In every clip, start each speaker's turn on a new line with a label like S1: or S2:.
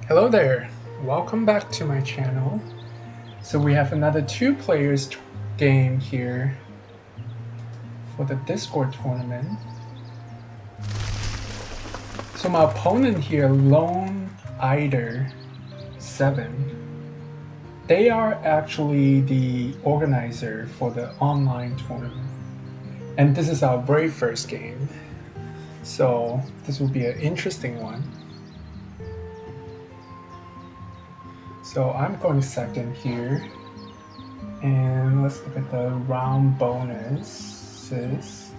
S1: Hello there, welcome back to my channel. So we have another two players game here for the Discord tournament. So my opponent here, Lone Eider 7, they are actually the organizer for the online tournament. And this is our very first game. So this will be an interesting one. So I'm going second here. And let's look at the round bonuses.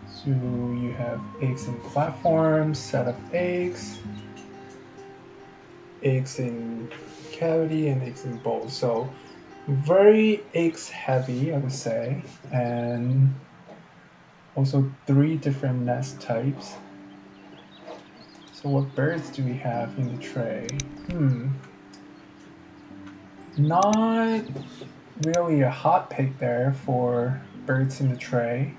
S1: So you have eggs in platforms, set of eggs in cavity, and eggs in bowl. So very eggs heavy, I would say. And also 3 different nest types. So what birds do we have in the tray? Not really a hot pick there for birds in the tray.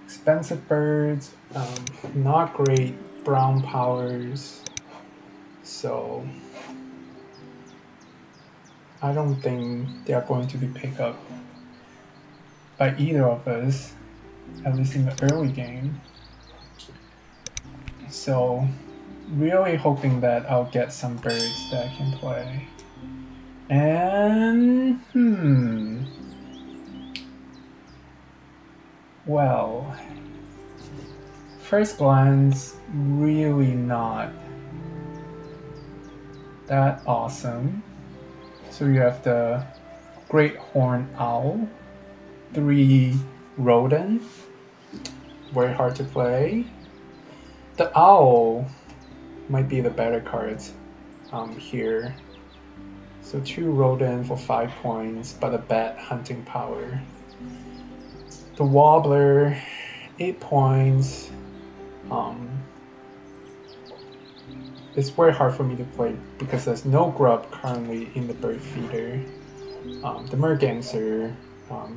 S1: Expensive birds, not great brown powers, so I don't think they are going to be picked up by either of us, at least in the early game. So really hoping that I'll get some birds that I can play. And well, first glance, really not that awesome. So you have the Great Horned Owl, 3 rodent, very hard to play. The owl might be the better cards here. So 2 rodent for 5 points, but a bad hunting power. The wobbler, 8 points. It's very hard for me to play because there's no grub currently in the bird feeder. The merganser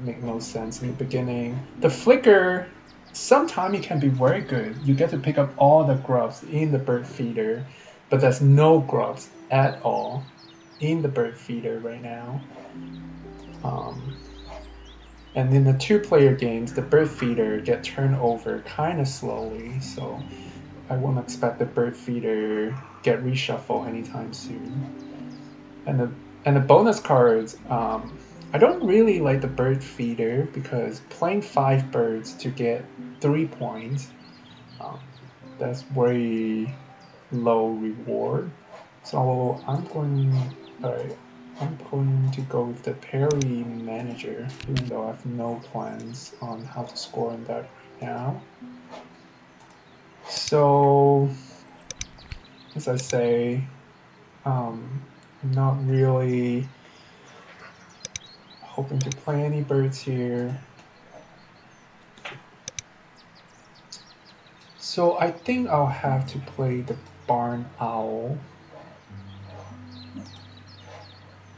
S1: make no sense in the beginning. The flicker, sometimes it can be very good. You get to pick up all the grubs in the bird feeder, but there's no grubs at all in the bird feeder right now. And in the 2-player games, the bird feeder get turned over kind of slowly, so I won't expect the bird feeder get reshuffled anytime soon. And the bonus cards, I don't really like the bird feeder because playing 5 birds to get 3 points, that's very low reward. So I'm going to go with the Perry Manager, even though I have no plans on how to score in that right now. So, as I say, not really hoping to play any birds here. So I think I'll have to play the barn owl.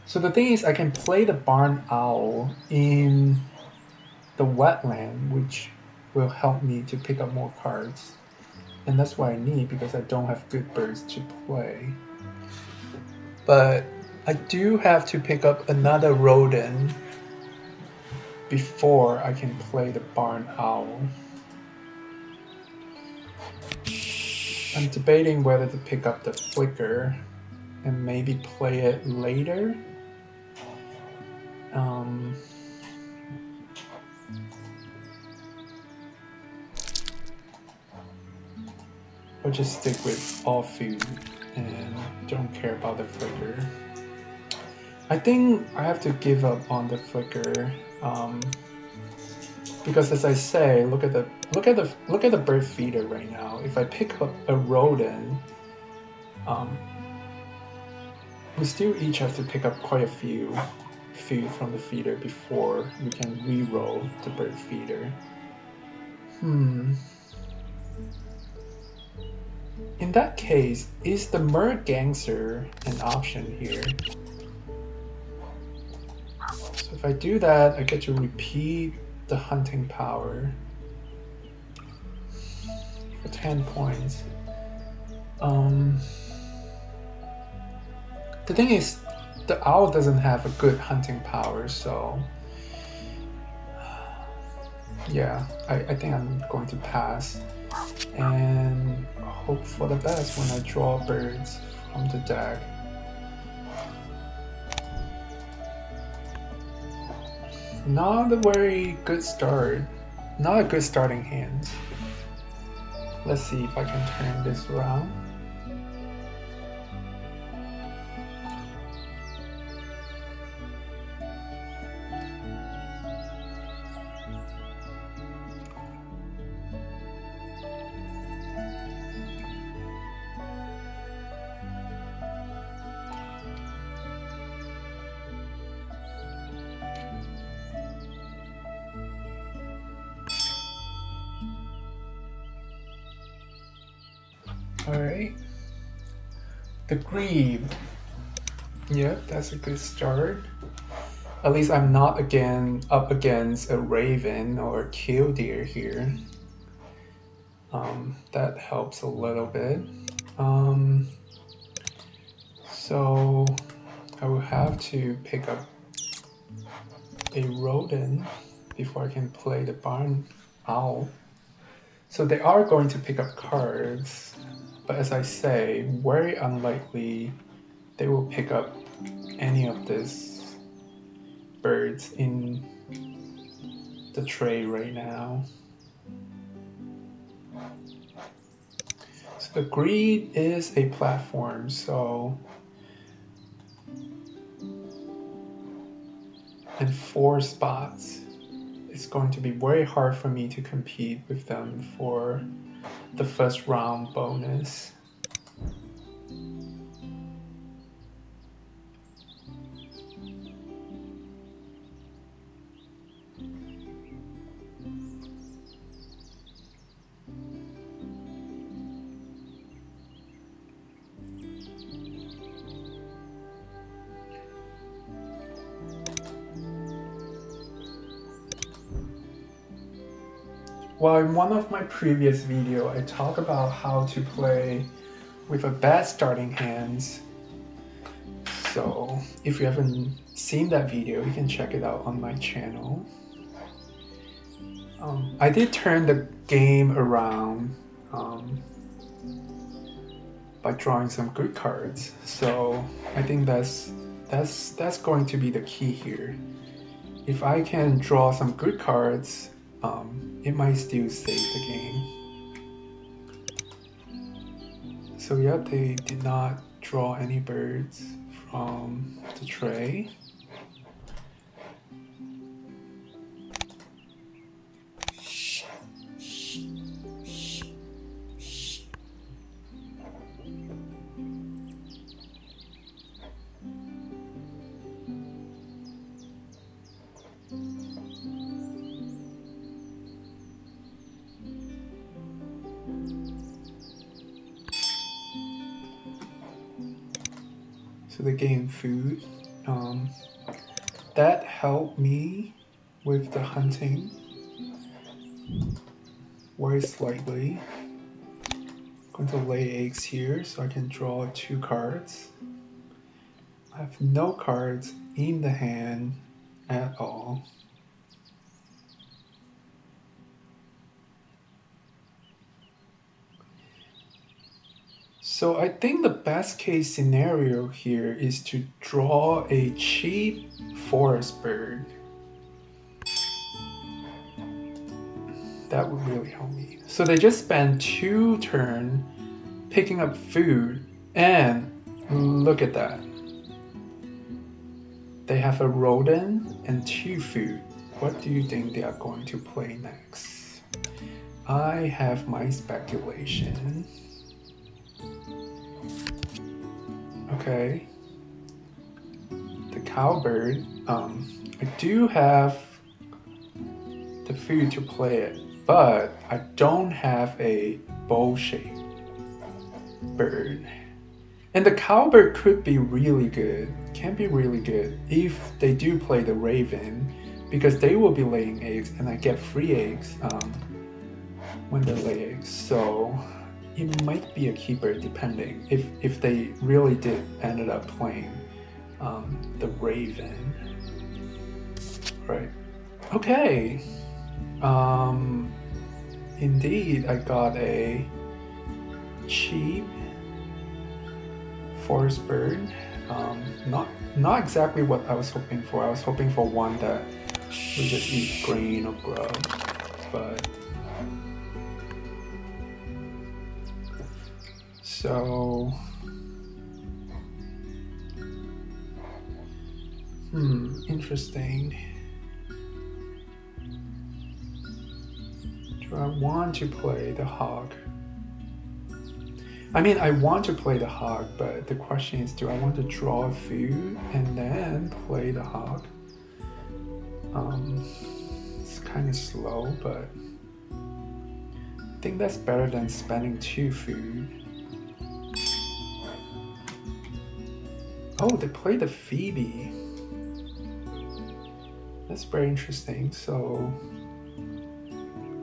S1: So the thing is, I can play the barn owl in the wetland, which will help me to pick up more cards. And that's what I need because I don't have good birds to play. But I do have to pick up another rodent before I can play the barn owl. I'm debating whether to pick up the flicker and maybe play it later. Or just stick with all food and don't care about the flicker. I think I have to give up on the flicker because, as I say, look at the bird feeder right now. If I pick up a rodent, we still each have to pick up quite a few food from the feeder before we can re-roll the bird feeder. In that case, is the merganser an option here? So if I do that, I get to repeat the hunting power. for 10 points. The thing is, the owl doesn't have a good hunting power, so yeah, I think I'm going to pass and hope for the best when I draw birds from the deck. Not a very good start. Not a good starting hand. Let's see if I can turn this around. Alright. The grebe. Yep, that's a good start. At least I'm not up against a raven or a killdeer here. That helps a little bit. So I will have to pick up a rodent before I can play the barn owl. So they are going to pick up cards, but as I say, very unlikely they will pick up any of these birds in the tray right now. So the grebe is a platform, so in 4 spots, it's going to be very hard for me to compete with them for the first round bonus. Well, in one of my previous videos, I talked about how to play with a bad starting hands. So if you haven't seen that video, you can check it out on my channel. I did turn the game around by drawing some good cards. So I think that's going to be the key here. If I can draw some good cards, it might still save the game. So yeah, they did not draw any birds from the tray. So they gained food. That helped me with the hunting very slightly. I'm going to lay eggs here so I can draw 2 cards. I have no cards in the hand at all. So I think the best case scenario here is to draw a cheap forest bird. That would really help me. So they just spent 2 turns picking up food, and look at that. They have a rodent and 2 food. What do you think they are going to play next? I have my speculation. Okay, the cowbird, I do have the food to play it, but I don't have a bowl-shaped bird. And the cowbird could be really good, can be really good if they do play the raven, because they will be laying eggs and I get free eggs when they lay eggs. So it might be a keeper depending if they really did ended up playing the raven. Right. Okay. Indeed, I got a cheap forest bird. Not exactly what I was hoping for. I was hoping for one that would just eat grain or grub, but so interesting. Do I want to play the hog? I mean, I want to play the hog, but the question is, do I want to draw food and then play the hog? It's kind of slow, but I think that's better than spending 2 food. Oh, they play the Phoebe. That's very interesting. So,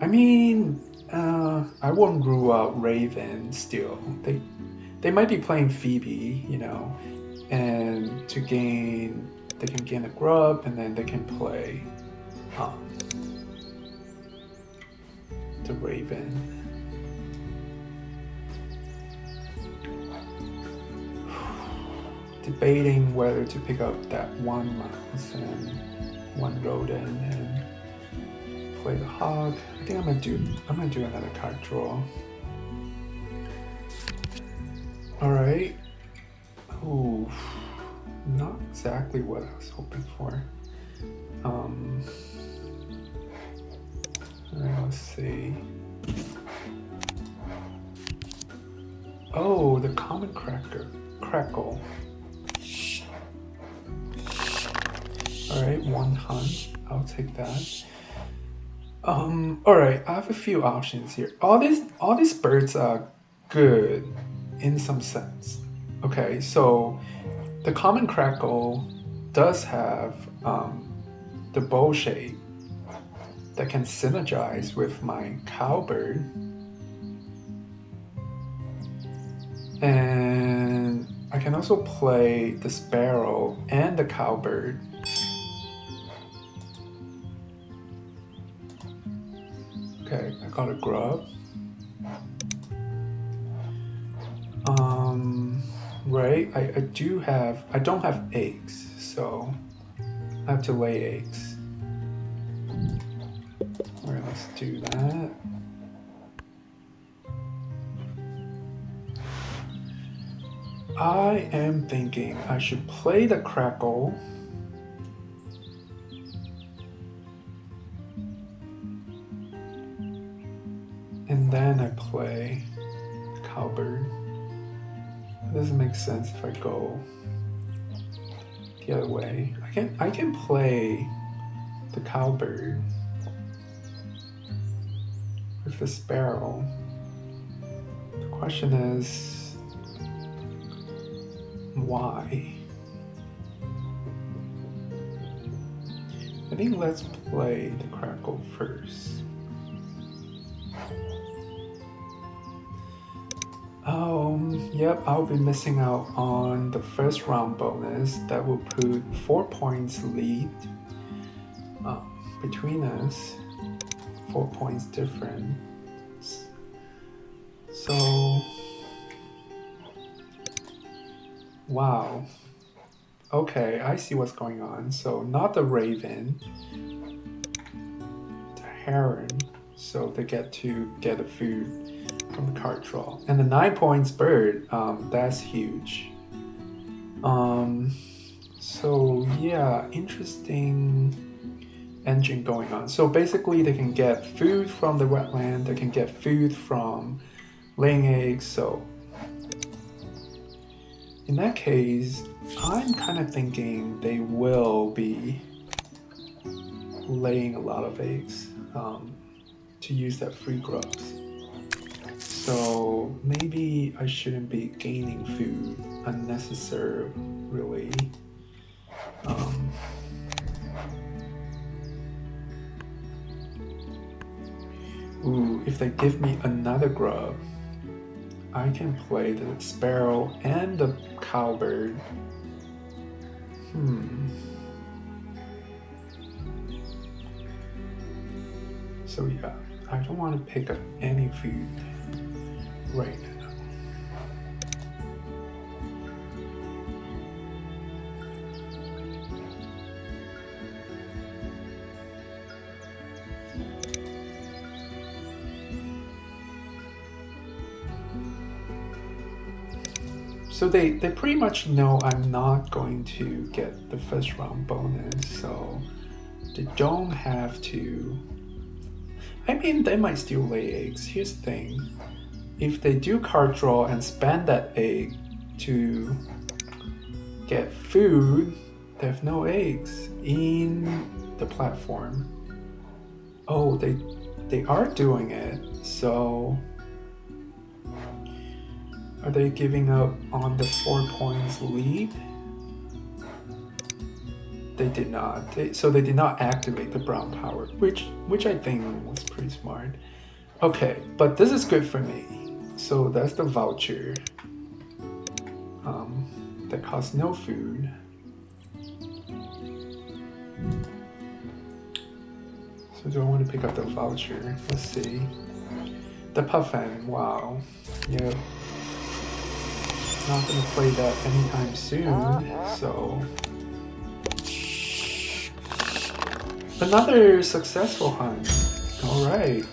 S1: I mean, I won't rule out Raven still. They might be playing Phoebe, you know, and to gain, they can gain a grub, and then they can play the Raven. Debating whether to pick up that 1 mouse and 1 rodent and play the hog. I think I'm gonna do another card draw. Alright. Ooh, not exactly what I was hoping for. Let's see. Oh, the common crackle. Alright, 1 hunt. I'll take that. Alright, I have a few options here. All these birds are good in some sense. Okay, so the common crackle does have the bow shape that can synergize with my cowbird. And I can also play the sparrow and the cowbird. Okay, I got a grub. Right, I don't have eggs, so I have to lay eggs. Alright, let's do that. I am thinking I should play the crackle. And then I play the cowbird. It doesn't make sense if I go the other way. I can play the cowbird with the sparrow. The question is, why? I think let's play the crackle first. Yep, I'll be missing out on the first round bonus. That will put 4 points lead between us. 4 points difference. So, wow. Okay, I see what's going on. So not the raven, the heron. So they get to get a food from the card draw. And the 9 points bird, that's huge. So yeah, interesting engine going on. So basically they can get food from the wetland, they can get food from laying eggs. So in that case, I'm kind of thinking they will be laying a lot of eggs to use that free grubs. So maybe I shouldn't be gaining food unnecessarily. Ooh, if they give me another grub, I can play the sparrow and the cowbird. So yeah, I don't want to pick up any food right now. So they pretty much know I'm not going to get the first round bonus, so they don't have to. I mean, they might still lay eggs. Here's the thing. If they do card draw and spend that egg to get food, they have no eggs in the platform. Oh, they are doing it, so are they giving up on the 4 points lead? They did not. So they did not activate the brown power, which I think was pretty smart. Okay, but this is good for me. So that's the voucher that costs no food. So do I want to pick up the voucher? Let's see. The puffin, wow. Yep. Not gonna play that anytime soon, so. Another successful hunt. Alright.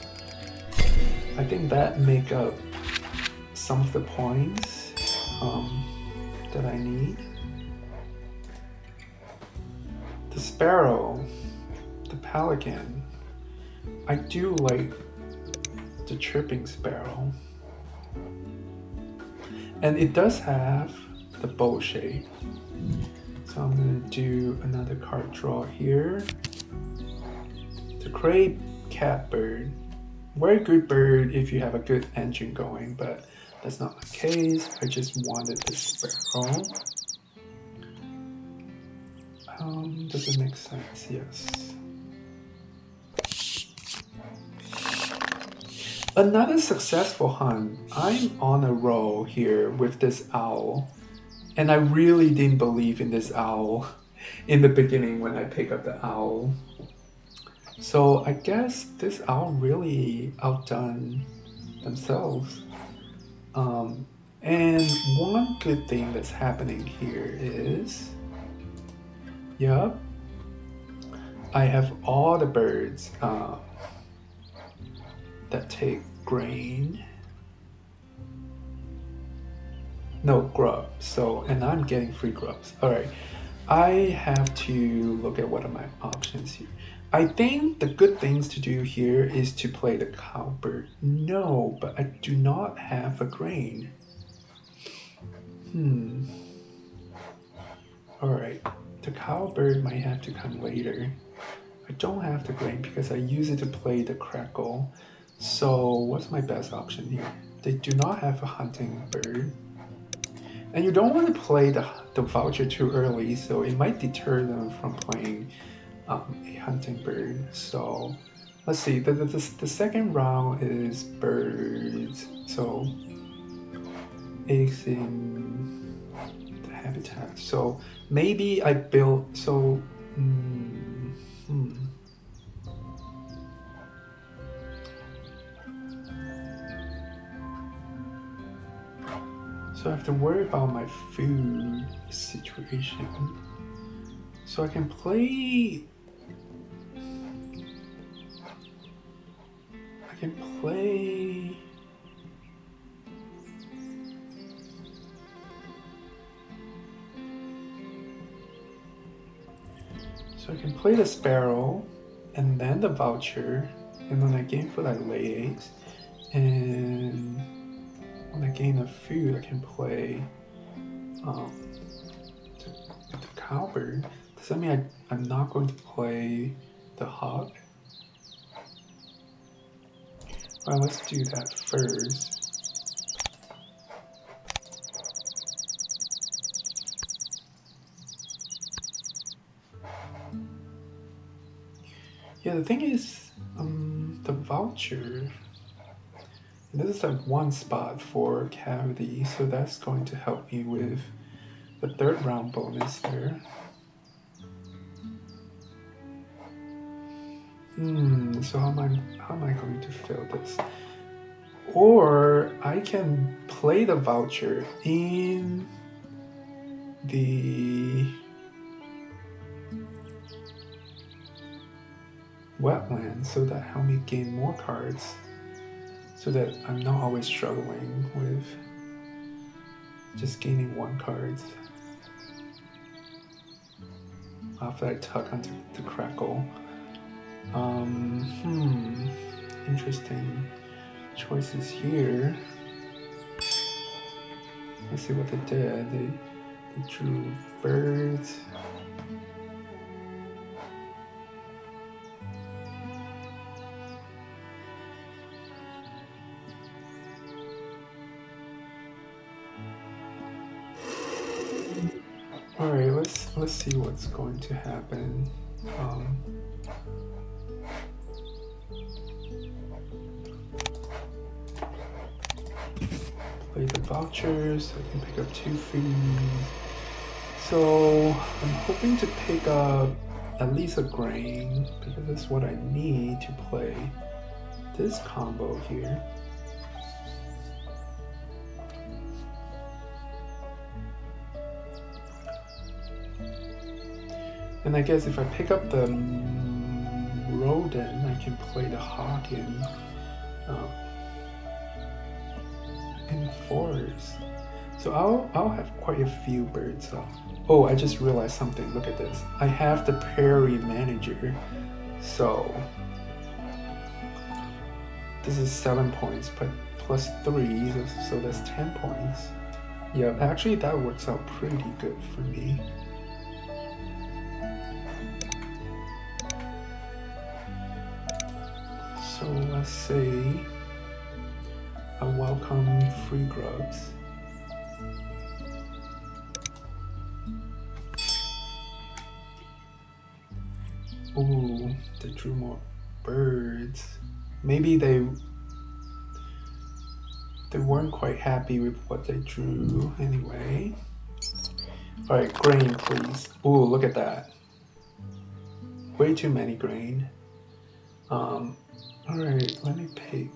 S1: I think that make up some of the points that I need. The sparrow, the pelican. I do like the chirping sparrow. And it does have the bow shape. So I'm gonna do another card draw here. The gray catbird. Very good bird if you have a good engine going, but that's not my case. I just wanted the sparrow. Does it make sense? Yes. Another successful hunt. I'm on a roll here with this owl. And I really didn't believe in this owl in the beginning when I picked up the owl. So I guess this owl really outdone themselves. And one good thing that's happening here is, yep, I have all the birds that take grain. No grub. So, and I'm getting free grubs. All right, I have to look at what are my options here. I think the good things to do here is to play the cowbird. No, but I do not have a grain. Alright, the cowbird might have to come later. I don't have the grain because I use it to play the crackle. So what's my best option here? They do not have a hunting bird. And you don't want to play the voucher too early, so it might deter them from playing a hunting bird. So let's see, the second round is birds. So eggs in the habitat. So maybe I build, so So I have to worry about my food situation. So I can play. So I can play the sparrow, and then the voucher, and when I gain food, I lay eggs, and when I gain the food, I can play the cowbird. Does that mean I'm not going to play the hog? Well, let's do that first. Yeah, the thing is, the voucher. This is like one spot for cavity, so that's going to help me with the third round bonus there. So how am I going to fill this? Or I can play the voucher in the wetland so that help me gain more cards, so that I'm not always struggling with just gaining one card after I tuck onto the crackle. Interesting choices here. Let's see what they did. They drew birds. All right, let's see what's going to happen. Play the vouchers. I can pick up 2 food. So I'm hoping to pick up at least a grain because that's what I need to play this combo here. And I guess if I pick up the rodent, I can play the hawk in forest. So I'll have quite a few birds. Oh, I just realized something. Look at this. I have the prairie manager. So this is 7 points, but plus 3, so that's 10 points. Yeah, actually that works out pretty good for me. So let's say I welcome free grubs. Ooh, they drew more birds. Maybe they weren't quite happy with what they drew anyway. All right, grain, please. Ooh, look at that. Way too many grain. All right, let me pick.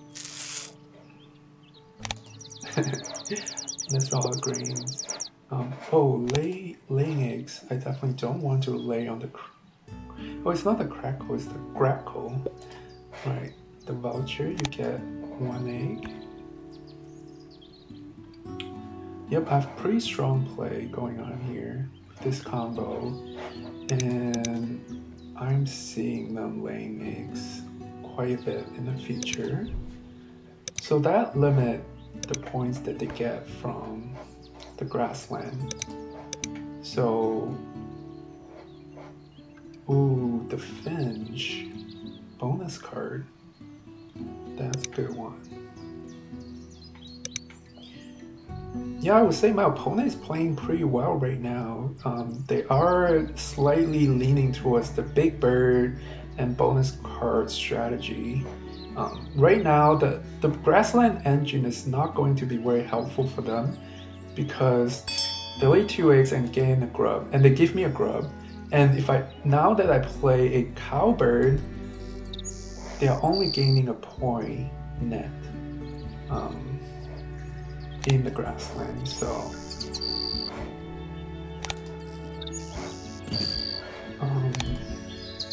S1: That's all the grain. Laying eggs. I definitely don't want to lay on the. Oh, it's not the crackle, it's the grackle. All right, the voucher, you get 1 egg. Yep, I have pretty strong play going on here with this combo, and I'm seeing them laying eggs quite a bit in the future. So that limit the points that they get from the grassland. So, ooh, the finch bonus card. That's a good one. Yeah, I would say my opponent is playing pretty well right now. They are slightly leaning towards the big bird and bonus card strategy. Right now, the grassland engine is not going to be very helpful for them because they lay 2 eggs and gain a grub, and they give me a grub. And now that I play a cowbird, they are only gaining a point net in the grassland. So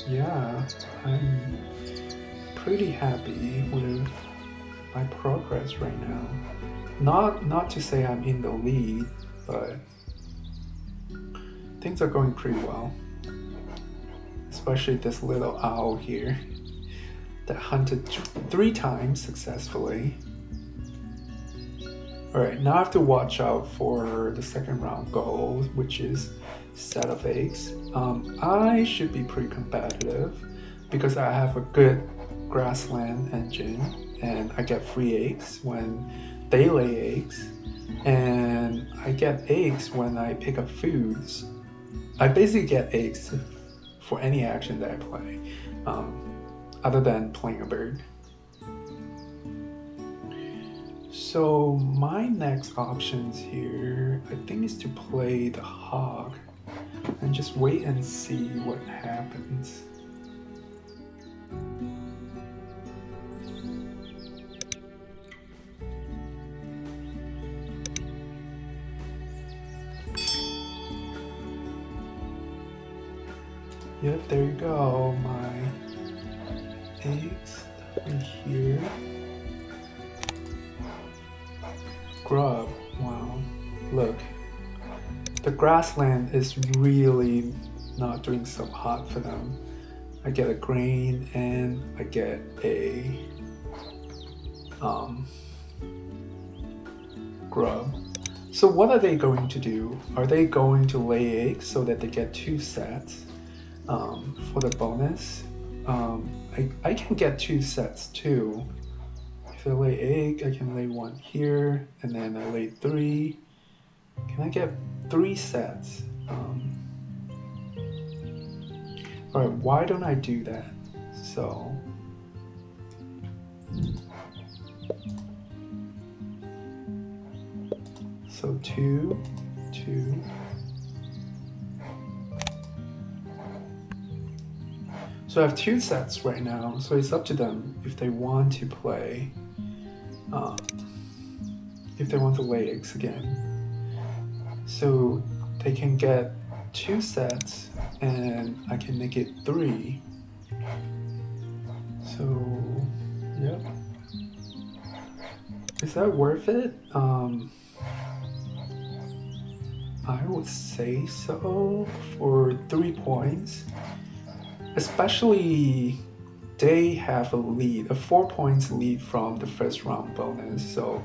S1: yeah, I'm pretty happy with my progress right now. Not to say I'm in the lead, but things are going pretty well. Especially this little owl here that hunted 3 times successfully. Alright, now I have to watch out for the second round goal, which is set of eggs. I should be pretty competitive because I have a good grassland engine and I get free eggs when they lay eggs, and I get eggs when I pick up foods. I basically get eggs for any action that I play, other than playing a bird. So my next options here, I think, is to play the hog and just wait and see what happens. Yep, there you go. My eggs in here. Grub. Wow. Look. The grassland is really not doing so hot for them. I get a grain and I get a grub. So what are they going to do? Are they going to lay eggs so that they get 2 sets for the bonus? I can get 2 sets too. If I lay egg, I can lay 1 here, and then I lay 3. Can I get 3 sets? Alright, why don't I do that? So So 2, 2. So I have 2 sets right now, so it's up to them if they want to play, if they want to lay eggs again. So they can get 2 sets and I can make it 3. So, yep. Is that worth it? I would say so for 3 points. Especially they have a lead, a 4 points lead from the first round bonus. So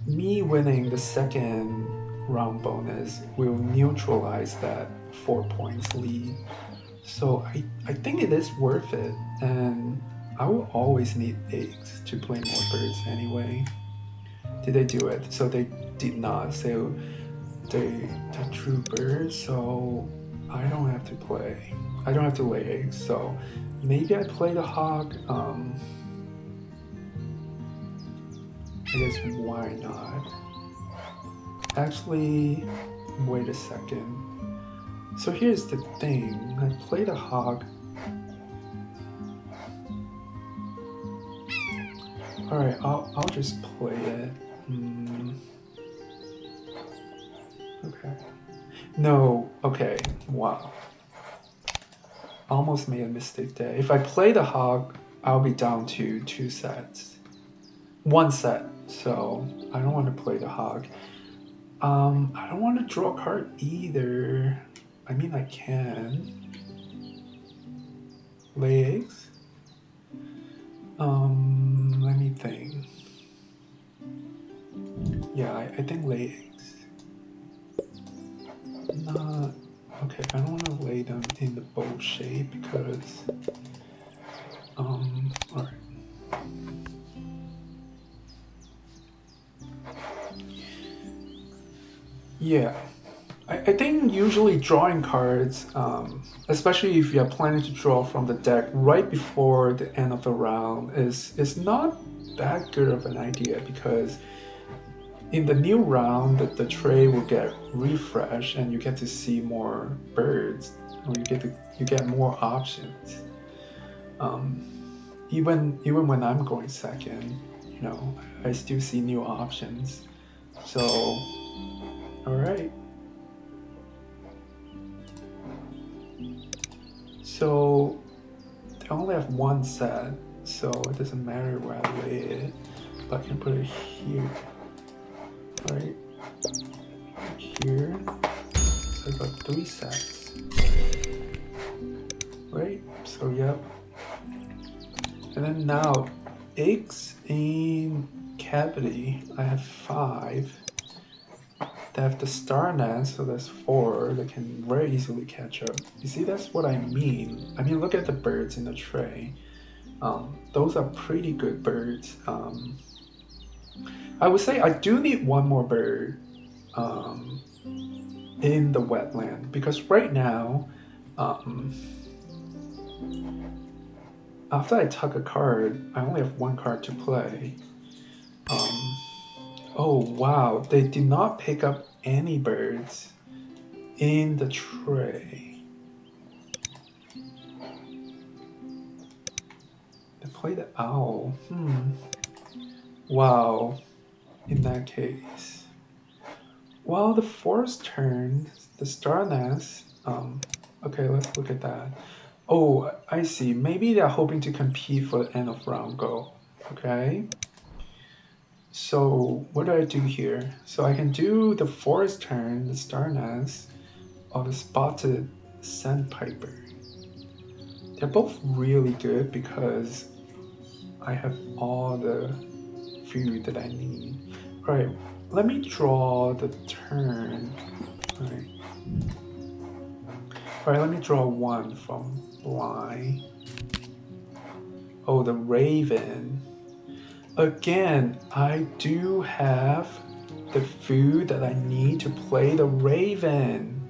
S1: me winning the second round bonus will neutralize that 4 points lead. So I think it is worth it, and I will always need eggs to play more birds anyway. Did they do it? So they did not. So they drew birds, so I don't have to play. I don't have to lay eggs, so maybe I play the hog. I guess why not? Actually, wait a second. So here's the thing. I played a hog. Alright, I'll just play it. Okay. No, okay, wow. Almost made a mistake there. If I play the hog, I'll be down to 2 sets. 1 set, so I don't want to play the hog. I don't want to draw a card either. I mean, I can. Lay eggs? Let me think. Yeah, I think lay eggs. Not... Okay, I don't want to lay them in the bowl shape because... alright. Yeah. I think usually drawing cards, especially if you're planning to draw from the deck right before the end of the round, is not that good of an idea because in the new round, the tray will get refreshed and you get to see more birds, or you get more options. Even when I'm going second, you know, I still see new options. So, all right. So they only have 1 set, so it doesn't matter where I lay it, but I can put it here, right? Here, so I got 3 sets, right? So yep. And then now, eggs in cavity, I have 5. They have the star nest, so that's 4. They can very easily catch up. You see, that's what I mean. I mean, look at the birds in the tray. Those are pretty good birds. I would say I do need 1 more bird in the wetland because right now, after I tuck a card, I only have 1 card to play. Oh wow, they did not pick up any birds in the tray. They played the owl. Wow, in that case. Well, the forest turned, the star nest. Okay, let's look at that. Oh, I see. Maybe they're hoping to compete for the end of round go. Okay. So what do I do here? So I can do the forest turn, the star nest, or the spotted sandpiper. They're both really good because I have all the food that I need. Alright, let me draw the turn. Alright. Alright, let me draw one from blind. Oh, the raven. Again, I do have the food that I need to play the raven.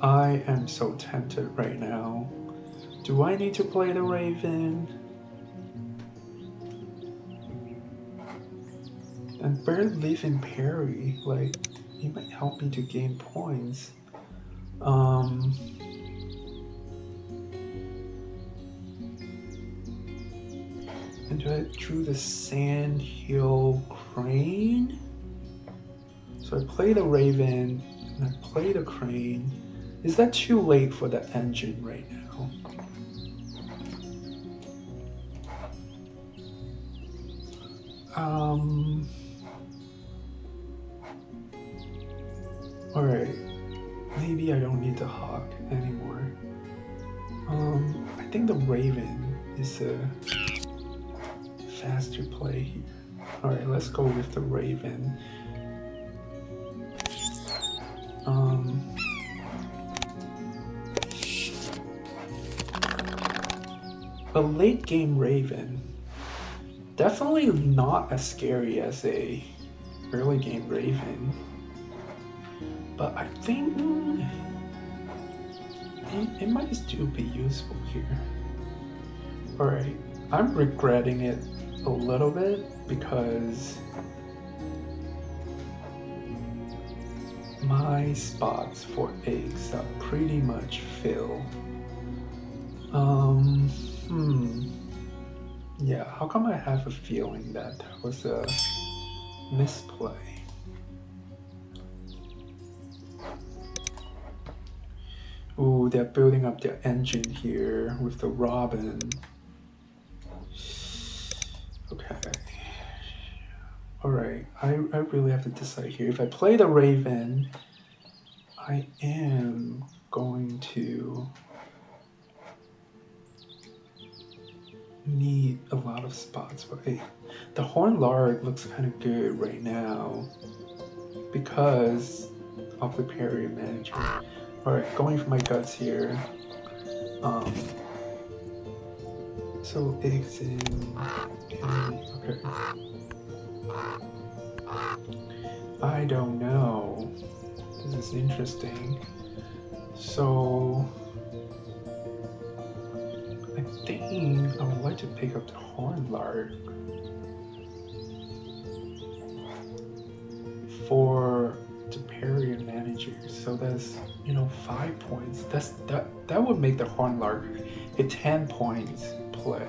S1: I am so tempted right now. Do I need to play the raven? And bird live in Perry, like, it might help me to gain points. And do I drew the sand hill crane? So I play the raven and I play the crane. Is that too late for the engine right now? Alright. Maybe I don't need the hawk anymore. I think the raven is a faster play here. Alright, let's go with the raven. A late game raven. Definitely not as scary as a early game raven. But I think it might still be useful here. Alright, I'm regretting it a little bit because my spots for eggs are pretty much filled. Yeah, how come I have a feeling that was a misplay? Ooh, they're building up their engine here with the robin. Okay. Alright, I really have to decide here. If I play the raven, I am going to need a lot of spots for egg. The horned lark looks kind of good right now because of the Perry manager. Alright, going for my guts here. So eggs in. Okay. I don't know. This is interesting. So I think I would like to pick up the horned lark for the Perry manager. So that's 5 points. That would make the horned lark a 10 points play.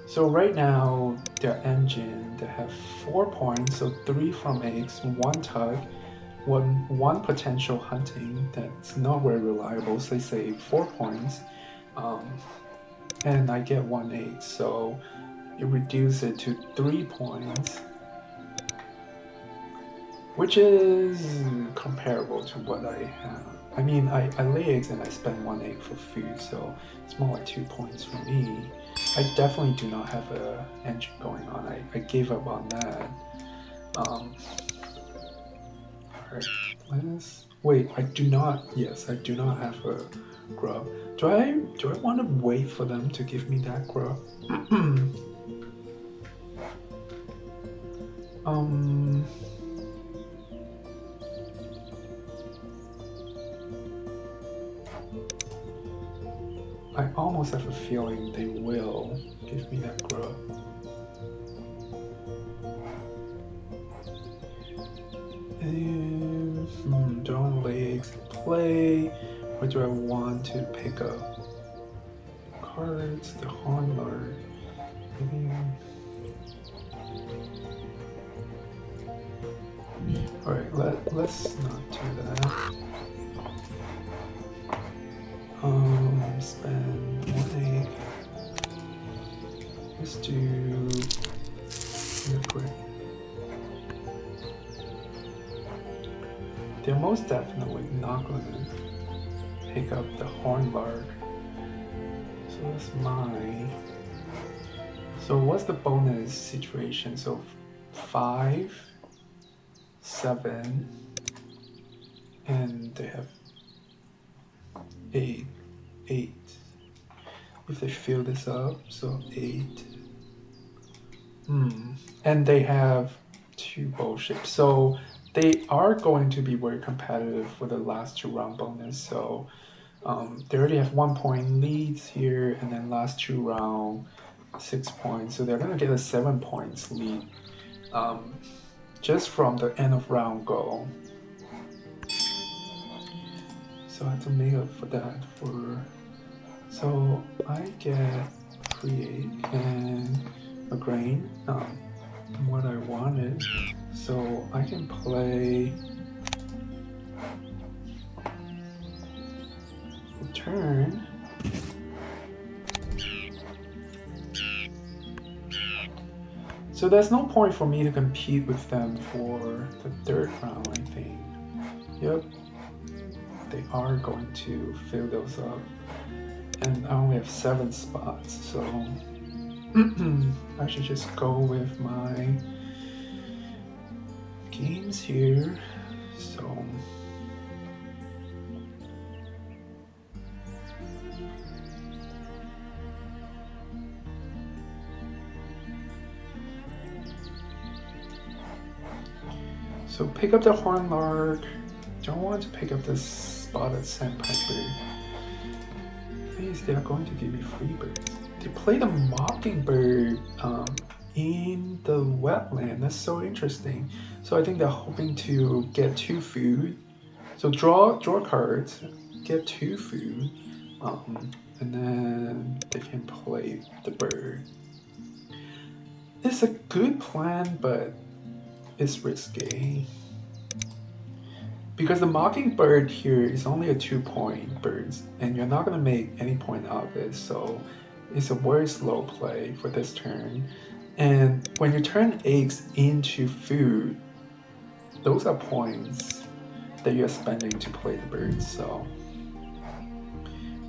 S1: So right now, their engine, they have 4 points, so 3 from eggs, 1 tug, one potential hunting that's not very reliable, so they say 4 points, and I get 1 egg, so it reduces it to 3 points, which is comparable to what I have. I mean, I lay eggs and I spend 1 egg for food, so it's more like 2 points for me. I definitely do not have an engine going on. I gave up on that. Alright, wait, I do not. Yes, I do not have a grub. Do I want to wait for them to give me that grub? Um, I almost have a feeling they will give me that grub. Do I want legs to play, or do I want to pick up cards? The Hornlord. Maybe. All right, let's not do that. Spend 1 egg. Let's do liquid. They're most definitely not going to pick up the Hornlord. So that's mine. So what's the bonus situation? So 5, 7, and they have 8. If they fill this up, so 8. And they have 2 bullshit. So they are going to be very competitive for the last 2 round bonus. So they already have 1 point leads here, and then last 2 round 6 points. So they're gonna get a 7 points lead just from the end of round goal. So I have to make up for that. So I get create and a grain, what I wanted. So I can play the turn. So there's no point for me to compete with them for the 3rd round, I think. Yep. They are going to fill those up. And I only have 7 spots, so I should just go with my games here. So pick up the Hornlord. Don't want to pick up this spotted sandpiper. Please, they are going to give me free birds. They play the mockingbird in the wetland. That's so interesting. So I think they're hoping to get 2 food. So draw cards, get 2 food, and then they can play the bird. It's a good plan, but it's risky. Because the mockingbird here is only a 2-point bird, and you're not going to make any point out of it, so it's a very slow play for this turn. And when you turn eggs into food, those are points that you're spending to play the birds, so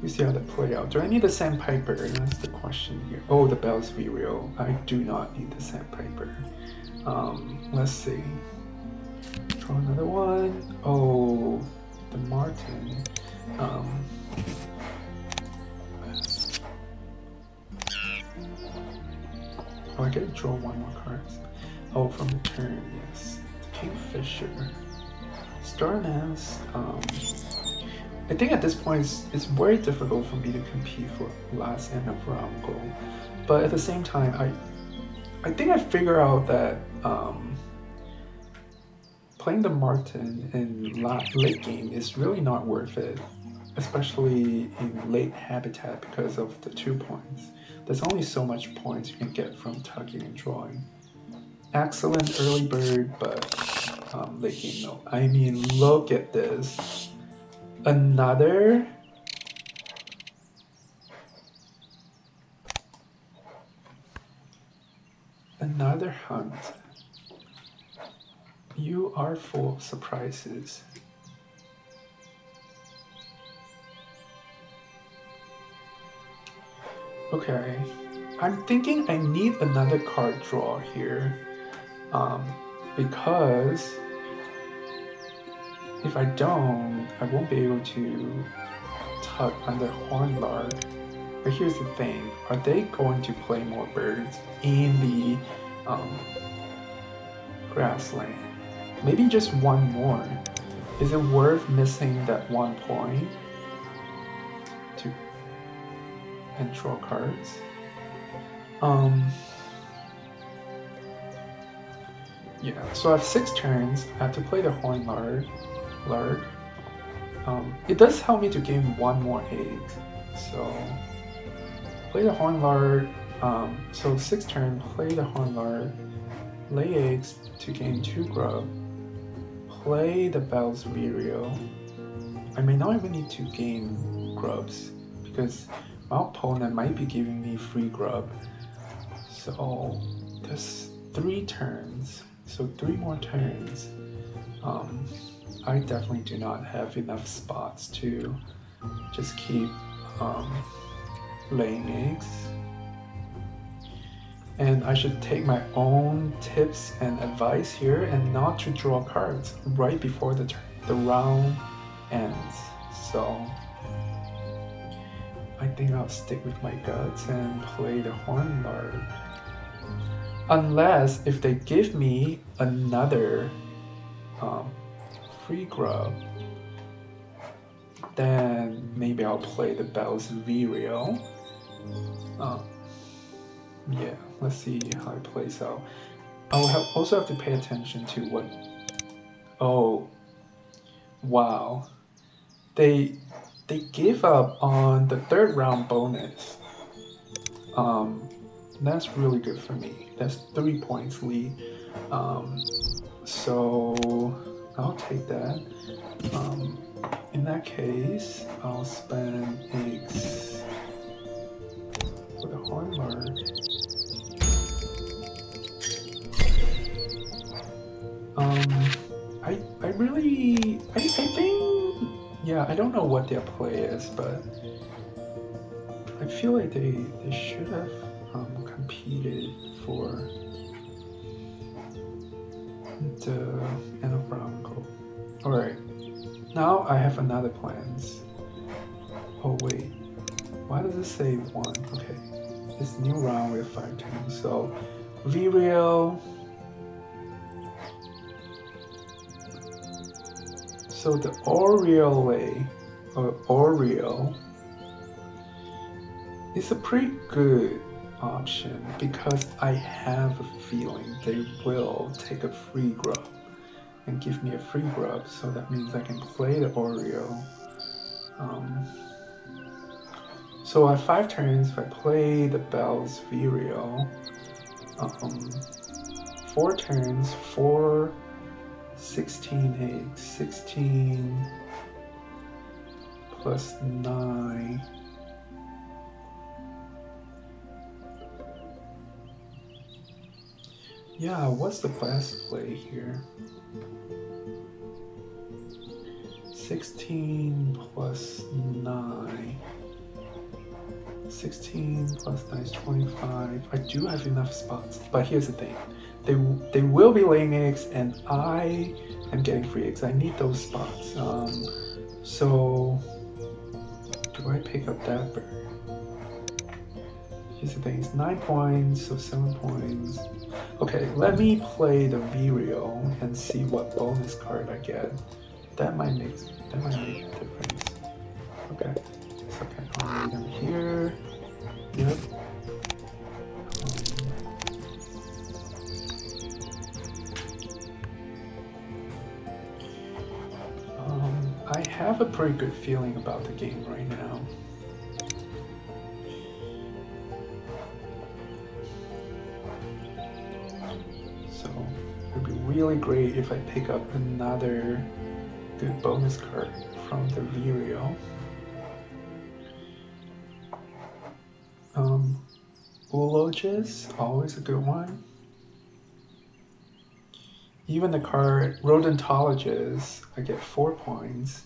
S1: we see how that play out. Do I need the sandpiper? That's the question here. Oh, the bell's real. I do not need the sandpiper. Let's see. Draw another one. Oh, the marten. Oh, I gotta draw 1 more card. Oh, from the turn, yes. The kingfisher. Star Nest. I think at this point it's very difficult for me to compete for last end of round goal. But at the same time, I think I figure out that playing the marten in late game is really not worth it, especially in late habitat because of the 2 points. There's only so much points you can get from tugging and drawing. Excellent early bird, but late game no. I mean, look at this. Another hunt. You are full of surprises. Okay, I'm thinking I need another card draw here, because if I don't, I won't be able to tug under Hornlord. But here's the thing, are they going to play more birds in the Grassland. Maybe just one more. Is it worth missing that 1 point to and draw cards? Yeah, so I have 6 turns. I have to play the Horn Lark. It does help me to gain 1 more egg. So play the Horn Lark. So 6 turn, play the Horn Lark, lay eggs to gain 2 grub, play the Bell's Vireo. I may not even need to gain grubs because my opponent might be giving me free grub. So that's 3 turns. So 3 more turns. I definitely do not have enough spots to just keep laying eggs. And I should take my own tips and advice here and not to draw cards right before the round ends. So I think I'll stick with my guts and play the Horn Lark. Unless if they give me another free grub, then maybe I'll play the Bell's Vireo. Yeah, let's see how it plays out. I'll also have to pay attention to what... Oh, wow. They gave up on the 3rd round bonus. That's really good for me. That's 3 points lead. So I'll take that. In that case, I'll spend eggs for the Horn Lark. I think, yeah, I don't know what their play is, but I feel like they should have competed for the end of round goal. Alright, now I have another plans. Oh wait, why does it say 1? Okay, it's new round with 5 turns. So Vireo. So the Oreo is a pretty good option because I have a feeling they will take a free grub and give me a free grub, so that means I can play the Oreo. So at 5 turns, if I play the Bell's Vireo, 4 turns, 4, 16 eggs, 16 plus 9. Yeah, what's the best play here? 16 plus 9. 16 plus 9 is 25. I do have enough spots, but here's the thing. They will be laying eggs and I am getting free eggs. I need those spots. So do I pick up that bird? Here's the thing, it's 9 points, so 7 points. Okay, let me play the Vireo and see what bonus card I get. That might make a difference. Okay, so I'll leave them here. Yep. I have a pretty good feeling about the game right now. So it would be really great if I pick up another good bonus card from the Vireo. Uloges, always a good one. Even the card Rodentologist, I get 4 points.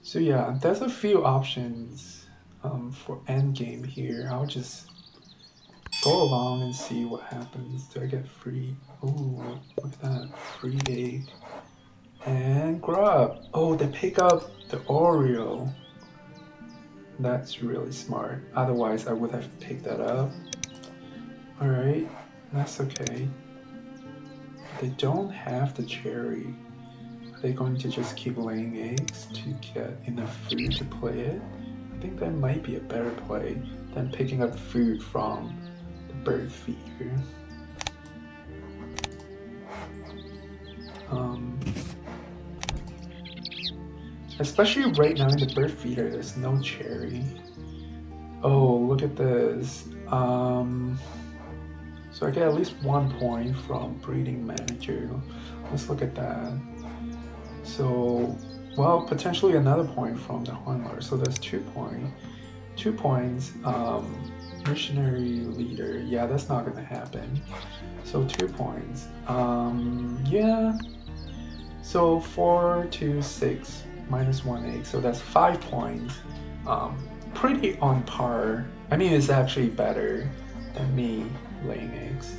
S1: So yeah, there's a few options for endgame here. I'll just go along and see what happens. Do I get free? Ooh, look at that, free egg. And grub. Oh, they pick up the Oreo. That's really smart. Otherwise, I would have picked that up. Alright, that's okay. They don't have the cherry. Are they going to just keep laying eggs to get enough food to play it? I think that might be a better play than picking up food from the bird feeder. Especially right now in the bird feeder, there's no cherry. Oh, look at this. So I get at least 1 point from breeding manager. Let's look at that. So, well, potentially another point from the handler. So that's 2 points. 2 points. Missionary leader. Yeah, that's not gonna happen. So 2 points. Yeah. So 4 to 6 minus 1 egg. So that's 5 points. Pretty on par. I mean, it's actually better than me laying eggs.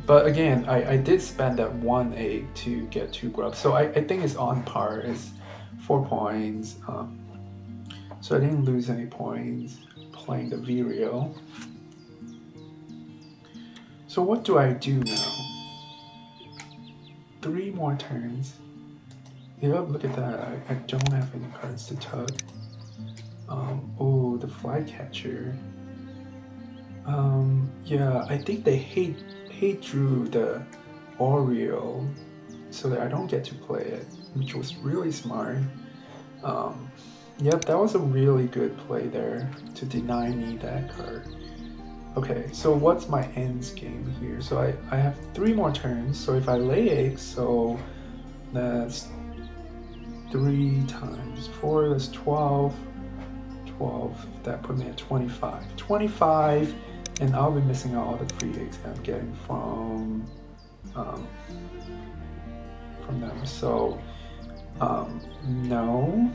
S1: But again, I did spend that 1 egg to get 2 grubs. So I think it's on par. It's 4 points. So I didn't lose any points playing the Vireo. So what do I do now? 3 more turns. Yep, look at that. I don't have any cards to tug. Oh, the flycatcher. Yeah, I think they hate drew the Oreo so that I don't get to play it, which was really smart. Yep, that was a really good play there to deny me that card. Okay, so what's my ends game here? So I have 3 more turns, so if I lay eggs, so that's 3 times 4, that's 12. 12, that put me at 25. 25, and I'll be missing out all the free eggs that I'm getting from them. So, no,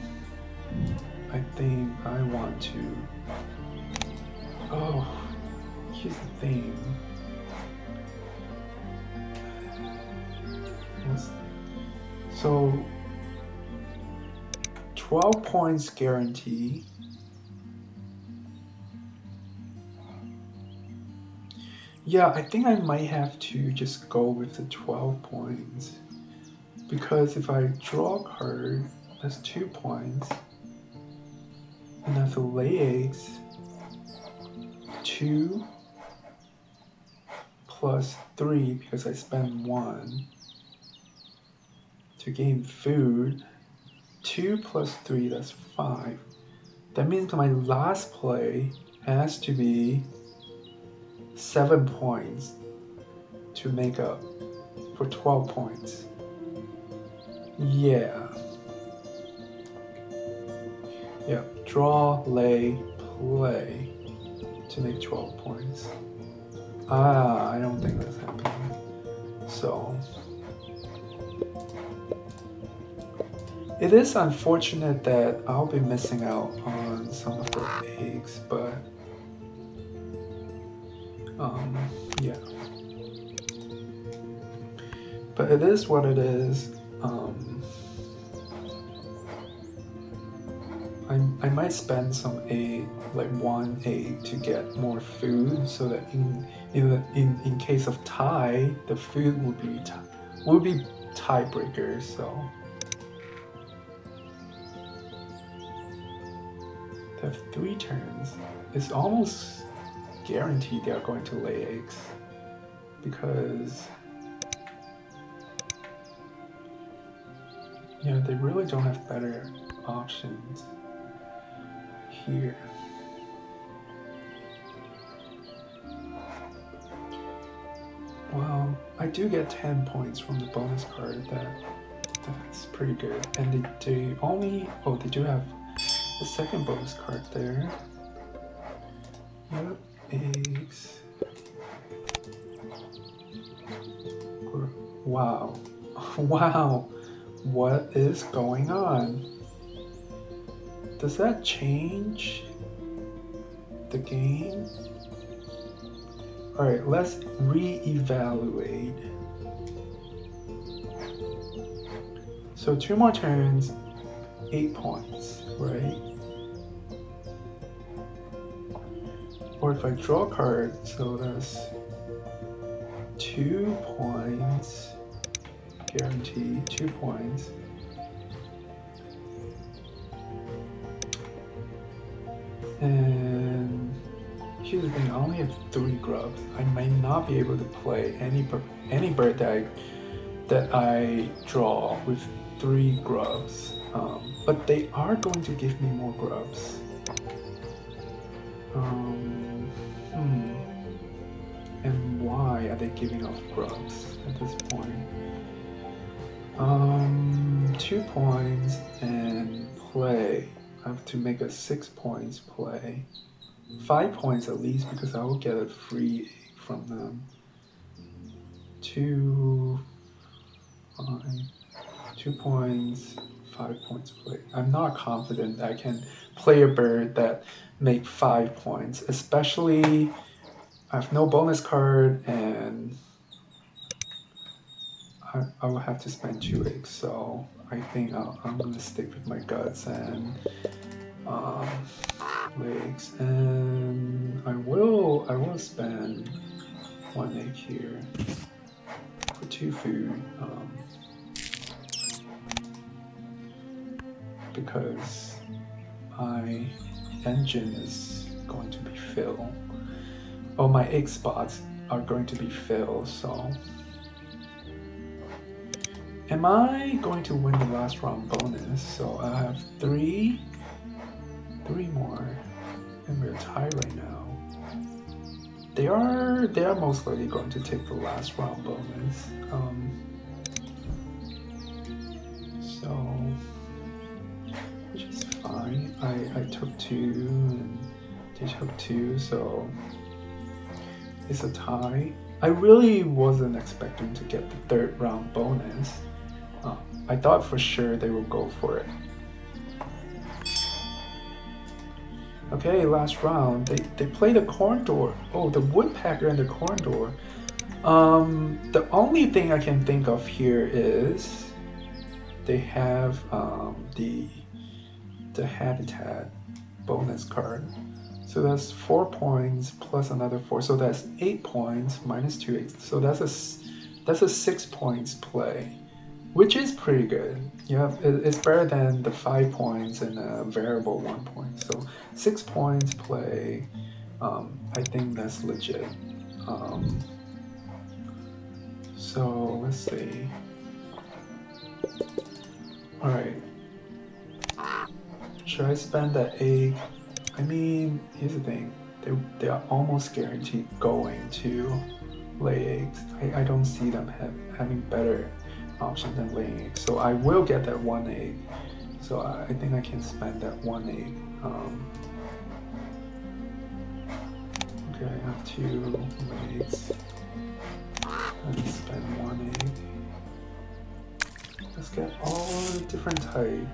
S1: I think I want to. Oh, here's the thing. So, 12 points guarantee. Yeah, I think I might have to just go with the 12 points. Because if I draw a card, that's 2 points. And I have to lay eggs. 2 plus 3 because I spend 1 to gain food. 2 plus 3, that's 5. That means my last play has to be 7 points to make up for 12 points. Yeah. Yeah, draw, lay, play to make 12 points. I don't think that's happening. So, it is unfortunate that I'll be missing out on some of the eggs, but yeah. But it is what it is. I might spend some egg, like 1 egg, to get more food, so that in case of tie, the food would be tiebreaker. So they have 3 turns. It's almost guaranteed they are going to lay eggs because they really don't have better options here. Well, I do get 10 points from the bonus card. That's pretty good. And they do have the second bonus card there. Yep, eggs. Wow. Wow. What is going on? Does that change the game? Alright, let's re-evaluate. So 2 more turns, 8 points, right? Or if I draw a card, so that's 2 points. Guarantee 2 points. And here's the thing, I only have 3 grubs. I might not be able to play any bird that I draw with 3 grubs. But they are going to give me more grubs. And why are they giving off grubs at this point? 2 points and play. I have to make a 6 points play. 5 points at least because I will get a free egg from them. 2 points, 5 points play. I'm not confident I can play a bird that make 5 points, especially I have no bonus card and I will have to spend 2 eggs. So I think I'm gonna stick with my guts and legs, and I will spend 1 egg here for 2 food. Because my engine is going to be filled. Oh, my egg spots are going to be filled, so... Am I going to win the last round bonus? So I have 3 more, and we're tied right now. They are most likely going to take the last round bonus. So... which is fine. I took 2 and they took 2, so it's a tie. I really wasn't expecting to get the 3rd round bonus. I thought for sure they would go for it. Okay, last round. They play the corn door. Oh, the woodpecker and the corn door. The only thing I can think of here is they have the habitat bonus card. So that's 4 points plus another 4. So that's 8 points minus 2 eggs. So that's a 6 points play, which is pretty good. Yeah, it's better than the 5 points and a variable 1 point. So 6 points play. I think that's legit. So let's see. All right. Should I spend that egg? I mean, here's the thing. They are almost guaranteed going to lay eggs. I don't see them having better options than laying eggs. So I will get that 1 egg. So I think I can spend that 1 egg. Okay, I have 2 eggs. And spend 1 egg. Let's get all different type.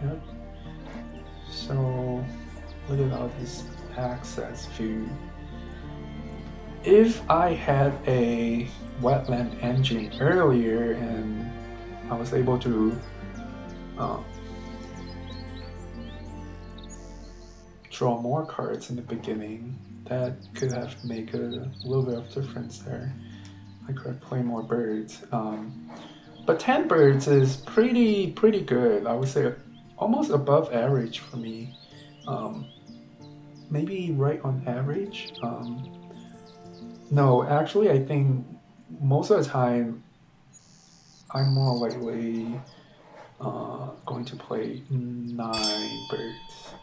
S1: Yep. So look at all these access food. If I had a wetland engine earlier and I was able to draw more cards in the beginning, that could have made a little bit of difference there. I could play more birds. But 10 birds is pretty good. I would say almost above average for me. Maybe right on average. No, actually I think most of the time I'm more likely going to play 9 birds.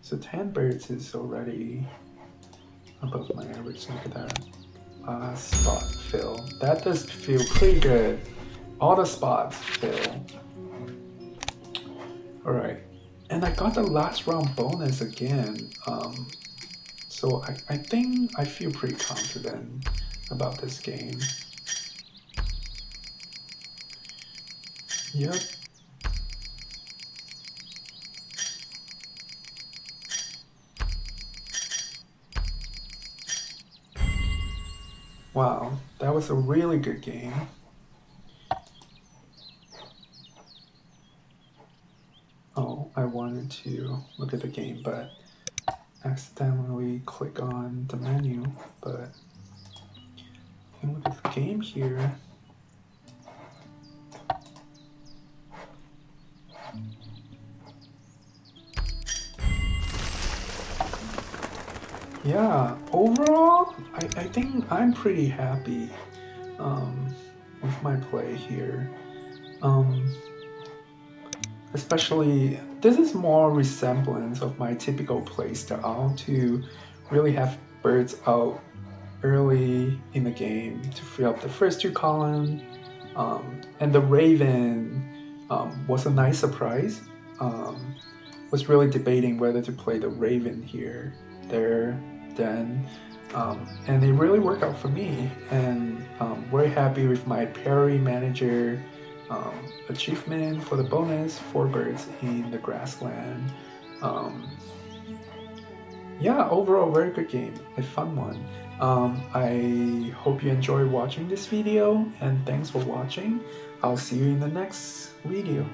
S1: So 10 birds is already above my average. Look at that. Spot fill. That does feel pretty good. All the spots fill. Alright. And I got the last round bonus again. So I think I feel pretty confident about this game. Yep. Wow, that was a really good game. Oh, I wanted to look at the game, but accidentally click on the menu, but if you look at the game here, yeah, overall, I think I'm pretty happy with my play here. Um, Especially, this is more resemblance of my typical play style to really have birds out early in the game to free up the first two columns. And the Raven was a nice surprise. Um, was really debating whether to play the Raven here, there, then. And it really worked out for me. And very happy with my Perry Manager um, achievement for the bonus, 4 birds in the grassland. Um, yeah, overall, very good game, a fun one. I hope you enjoy watching this video, and thanks for watching. I'll see you in the next video.